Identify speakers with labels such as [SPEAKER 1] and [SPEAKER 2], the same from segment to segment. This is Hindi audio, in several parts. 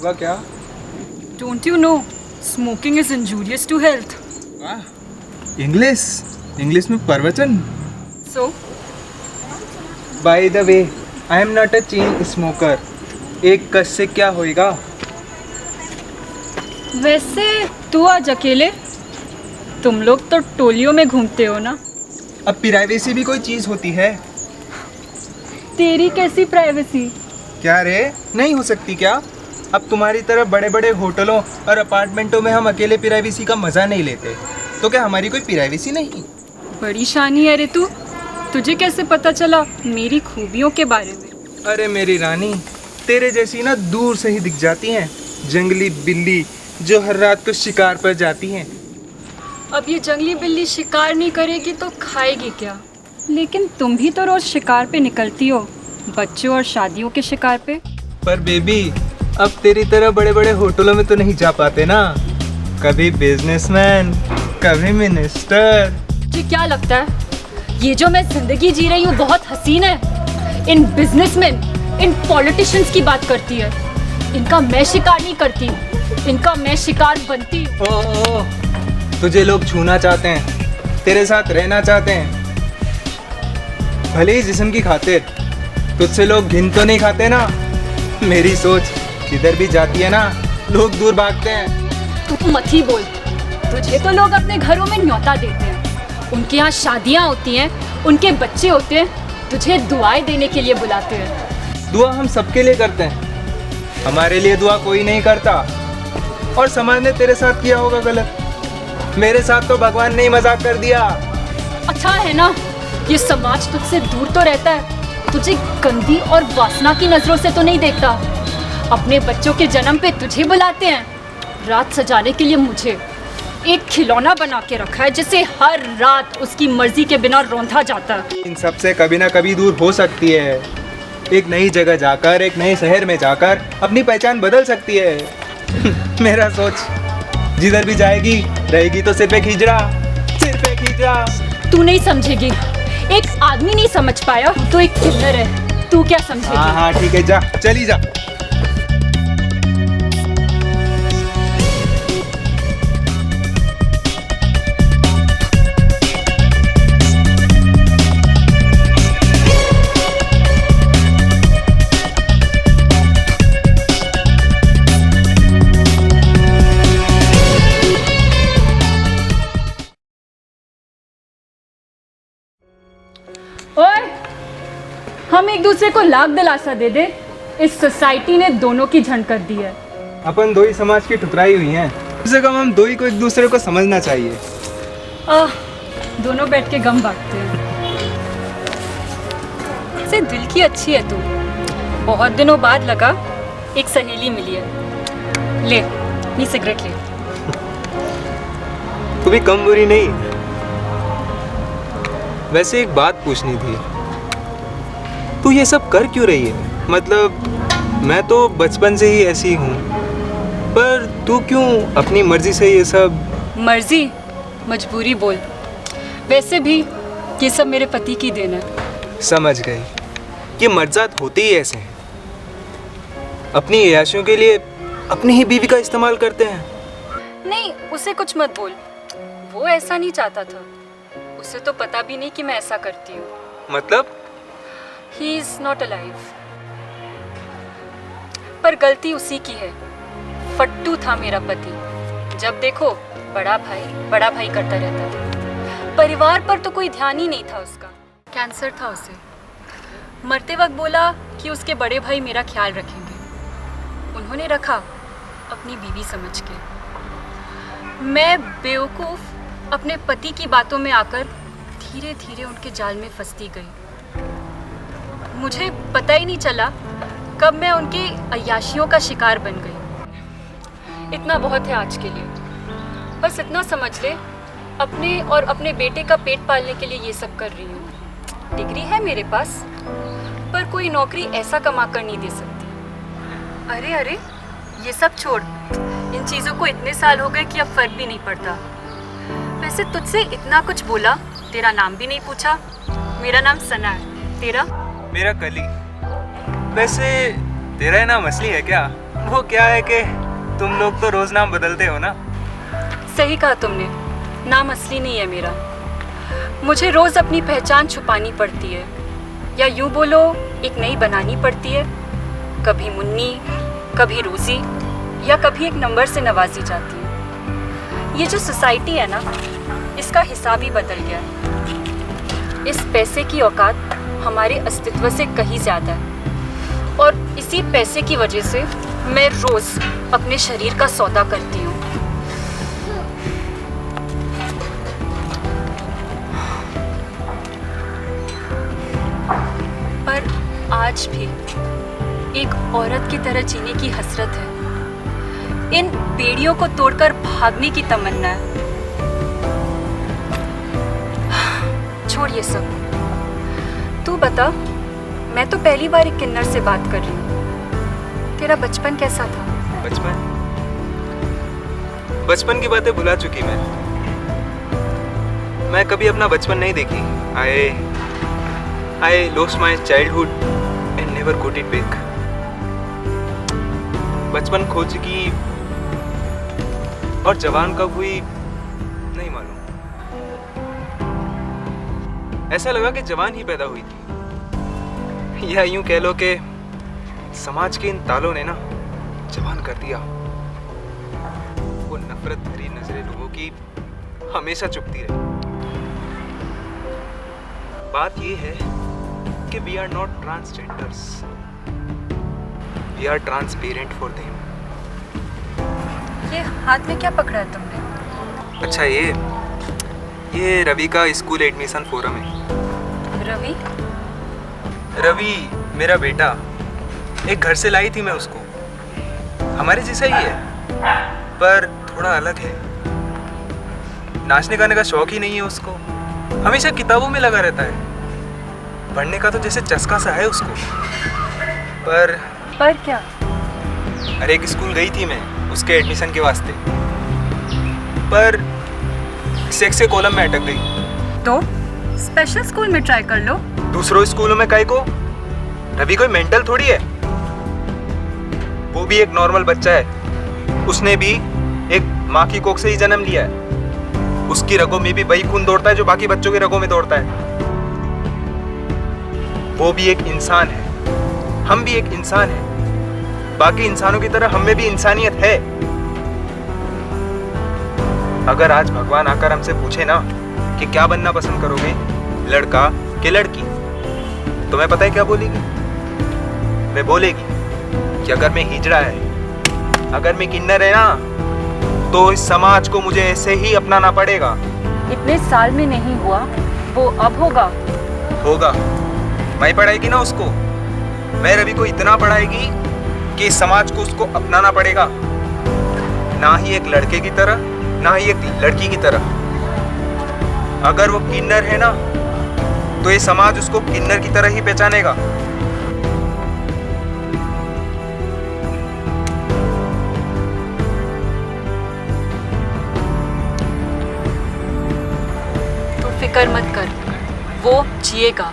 [SPEAKER 1] हुआ क्या?
[SPEAKER 2] Don't you know? Smoking is injurious to health.
[SPEAKER 1] English में प्रवचन?
[SPEAKER 2] So,
[SPEAKER 1] by the way, I am not a chain smoker. एक कश से क्या होएगा?
[SPEAKER 2] वैसे तू आज अकेले? तुम लोग तो टोलियों में घूमते हो ना?
[SPEAKER 1] अब प्राइवेसी भी कोई चीज़ होती है?
[SPEAKER 2] तेरी कैसी प्राइवेसी?
[SPEAKER 1] क्या रे, नहीं हो सकती क्या? अब तुम्हारी तरह बड़े बड़े होटलों और अपार्टमेंटों में हम अकेले प्राइवेसी का मज़ा नहीं लेते, तो क्या हमारी कोई प्राइवेसी नहीं?
[SPEAKER 2] बड़ी शानी है रे तू। तुझे कैसे पता चला मेरी खूबियों के बारे में?
[SPEAKER 1] अरे मेरी रानी, तेरे जैसी ना दूर से ही दिख जाती हैं जंगली बिल्ली जो हर रात को शिकार पर जाती हैं।
[SPEAKER 2] अब ये जंगली बिल्ली शिकार नहीं करेगी तो खाएगी क्या? लेकिन तुम भी तो रोज शिकार पे निकलती हो, बच्चों और शादियों के शिकार पे।
[SPEAKER 1] पर बेबी, अब तेरी तरह बड़े बड़े होटलों में तो नहीं जा पाते ना। कभी बिजनेसमैन, कभी मिनिस्टर।
[SPEAKER 2] तुझे क्या लगता है ये जो मैं जिंदगी जी रही हूँ बहुत हसीन है? इन बिजनेसमैन, इन पॉलिटिशियंस की बात करती है। इनका मैं शिकार नहीं करती, इनका मैं शिकार बनती हूँ।
[SPEAKER 1] ओ, तुझे लोग छूना चाहते हैं, तेरे साथ रहना चाहते हैं, भले ही जिस्म की खातिर। तुझसे लोग घिन तो नहीं खाते ना? मेरी सोच जिधर भी जाती है ना, लोग दूर भागते हैं।
[SPEAKER 2] तू मत ही बोल। तुझे तो लोग अपने घरों में न्योता देते हैं, उनके यहाँ शादियाँ होती हैं, उनके बच्चे होते हैं, तुझे दुआएं देने के लिए बुलाते हैं।
[SPEAKER 1] दुआ हम सबके लिए करते हैं, हमारे लिए दुआ कोई नहीं करता। और समाज ने तेरे साथ किया होगा गलत, मेरे साथ तो भगवान ने ही मजाक कर दिया।
[SPEAKER 2] अच्छा है ना, ये समाज तुझसे दूर तो रहता है, तुझे गंदी और वासना की नजरों से तो नहीं देखता। अपने बच्चों के जन्म पे तुझे बुलाते हैं, रात सजाने के लिए मुझे एक खिलौना बना के रखा है जिसे हर रात उसकी मर्जी के बिना रौंदा जाता है।
[SPEAKER 1] इन सब से कभी ना कभी दूर हो सकती है। एक नई जगह जाकर, एक नए शहर में जाकर अपनी पहचान बदल सकती है। मेरा सोच, जिधर भी जाएगी रहेगी तो सिर पे खींचड़ा, सिर पे खींचड़ा।
[SPEAKER 2] तू नहीं समझेगी, एक आदमी नहीं समझ पाया तो एक किन्नर है, तू क्या समझेगी?
[SPEAKER 1] हाँ ठीक है, जा चली जा।
[SPEAKER 2] ओए, हम एक दूसरे को लाख दिलासा दे दे। इस सोसाइटी ने दोनों की झंड कर दी है।
[SPEAKER 1] अपन दो ही समाज की ठुकराई हुई हैं, कम से कम हम दो ही को एक दूसरे को समझना चाहिए।
[SPEAKER 2] दोनों बैठ के गम बांटते हैं। से दिल की अच्छी है तू, बहुत दिनों बाद लगा एक सहेली मिली है। ले, नी सिगरेट ले।
[SPEAKER 1] तू भी कम बुरी नहीं। वैसे एक बात पूछनी थी, तू ये सब कर क्यों रही है? मतलब मैं तो बचपन से ही ऐसी हूँ, पर तू क्यों अपनी मर्जी से ये सब?
[SPEAKER 2] मर्जी, मजबूरी बोल। वैसे भी ये सब मेरे पति की देन है।
[SPEAKER 1] समझ गई, ये मर्जात होते ही ऐसे हैं, अपनी अय्याशियों के लिए अपनी ही बीवी का इस्तेमाल करते हैं।
[SPEAKER 2] नहीं, उसे कुछ मत बोल, वो ऐसा नहीं चाहता था। उसे तो पता भी नहीं कि मैं ऐसा करती हूँ।
[SPEAKER 1] मतलब?
[SPEAKER 2] He is not alive। पर गलती उसी की है। फट्टू था मेरा पति, जब देखो बड़ा भाई करता रहता था। परिवार पर तो कोई ध्यान ही नहीं था उसका। कैंसर था उसे। मरते वक्त बोला कि उसके बड़े भाई मेरा ख्याल रखेंगे। उन्होंने रखा, अपनी बीवी समझ के। मैं बेवकूफ़ अपने पति की बातों में आकर धीरे धीरे उनके जाल में फंसती गई। मुझे पता ही नहीं चला कब मैं उनकी अय्याशियों का शिकार बन गई। इतना बहुत है आज के लिए, बस इतना समझ ले, अपने और अपने बेटे का पेट पालने के लिए ये सब कर रही हूँ। डिग्री है मेरे पास, पर कोई नौकरी ऐसा कमा कर नहीं दे सकती। अरे ये सब छोड़, इन चीज़ों को इतने साल हो गए कि अब फर्क भी नहीं पड़ता। वैसे तुझसे इतना कुछ बोला, तेरा नाम भी नहीं पूछा। मेरा नाम सना है, तेरा?
[SPEAKER 1] मेरा कली। वैसे तेरा नाम असली है क्या? वो क्या है कि तुम लोग तो रोज नाम बदलते हो ना।
[SPEAKER 2] सही कहा तुमने, नाम असली नहीं है मेरा। मुझे रोज अपनी पहचान छुपानी पड़ती है, या यूं बोलो एक नई बनानी पड़ती है। कभी मुन्नी, कभी रोजी, या कभी एक नंबर से नवाजी जाती है। ये जो सोसाइटी है ना, इसका हिसाब ही बदल गया है। इस पैसे की औकात हमारे अस्तित्व से कहीं ज़्यादा है, और इसी पैसे की वजह से मैं रोज़ अपने शरीर का सौदा करती हूँ। पर आज भी एक औरत की तरह जीने की हसरत है। इन बेड़ियों को तोड़कर भागने की तमन्ना है। छोड़ ये सब, तू बता, मैं तो पहली बार एक किन्नर से बात कर रही हूँ। तेरा बचपन कैसा था?
[SPEAKER 1] बचपन की बातें भुला चुकी मैं कभी अपना बचपन नहीं देखी। आई lost my childhood and never got it back. बचपन खो चुकी और जवान कब हुई नहीं मालूम। ऐसा लगा कि जवान ही पैदा हुई थी, या यूं कह लो कि समाज के इन तालों ने ना जवान कर दिया। वो नफरत भरी नजरें लोगों की हमेशा चुभती रही। बात ये है कि we are not transgenders, we are transparent for them.
[SPEAKER 2] ये हाथ में क्या पकड़ा है तुमने?
[SPEAKER 1] अच्छा, ये रवि का स्कूल एडमिशन फोरम है। रवि मेरा बेटा, एक घर से लाई थी मैं उसको। हमारे जैसा ही है, पर थोड़ा अलग है। नाचने गाने का शौक ही नहीं है उसको, हमेशा किताबों में लगा रहता है। पढ़ने का तो जैसे चस्का सा है उसको। पर
[SPEAKER 2] क्या?
[SPEAKER 1] अरे एक स्कूल गई थी मैं उसके एडमिशन के वास्ते, पर सेक्स के कॉलम में अटक गई।
[SPEAKER 2] तो स्पेशल स्कूल में ट्राई कर लो।
[SPEAKER 1] दूसरों स्कूलों में काहे को? रवि कोई मेंटल थोड़ी है, वो भी एक नॉर्मल बच्चा है। उसने भी एक माँ की कोख से ही जन्म लिया है। उसकी रगों में भी वही खून दौड़ता है जो बाकी बच्चों की रगों में दौड़ता है। वो भी एक इंसान है, हम भी एक इंसान है। बाकी इंसानों की तरह हम में भी इंसानियत है। अगर आज भगवान आकर हमसे पूछे ना कि क्या बनना पसंद करोगे, लड़का कि लड़की, तो मैं पता है क्या बोलेगी? मैं बोलेगी कि अगर मैं हिजड़ा है, अगर मैं किन्नर है ना, तो इस समाज को मुझे ऐसे ही अपनाना पड़ेगा।
[SPEAKER 2] इतने साल में नहीं हुआ, वो अब होगा।
[SPEAKER 1] मैं पढ़ाएगी ना उसको, मैं रवि को इतना पढ़ाएगी कि इस समाज को उसको अपनाना पड़ेगा। ना ही एक लड़के की तरह, ना ही एक लड़की की तरह। अगर वो किन्नर है ना, तो ये समाज उसको किन्नर की तरह ही पहचानेगा।
[SPEAKER 2] तो फिक्र मत कर, वो जिएगा,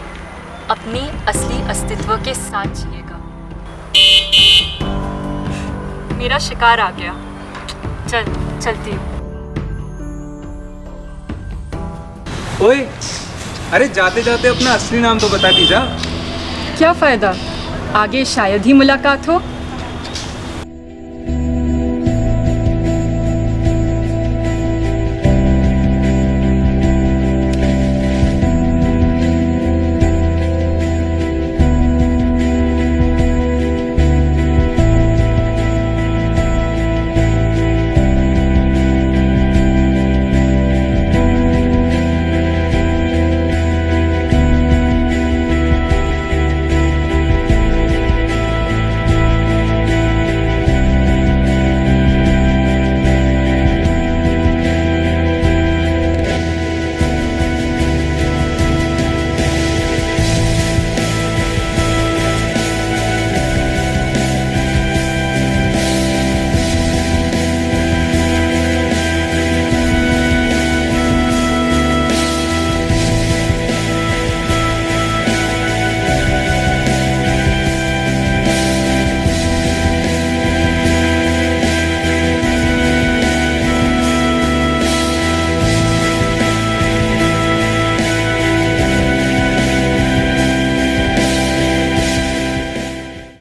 [SPEAKER 2] अपनी असली अस्तित्व के साथ जिएगा। मेरा शिकार आ गया, चलती हूँ।
[SPEAKER 1] ओए, अरे जाते जाते अपना असली नाम तो बता दी जा।
[SPEAKER 2] क्या फायदा, आगे शायद ही मुलाकात हो।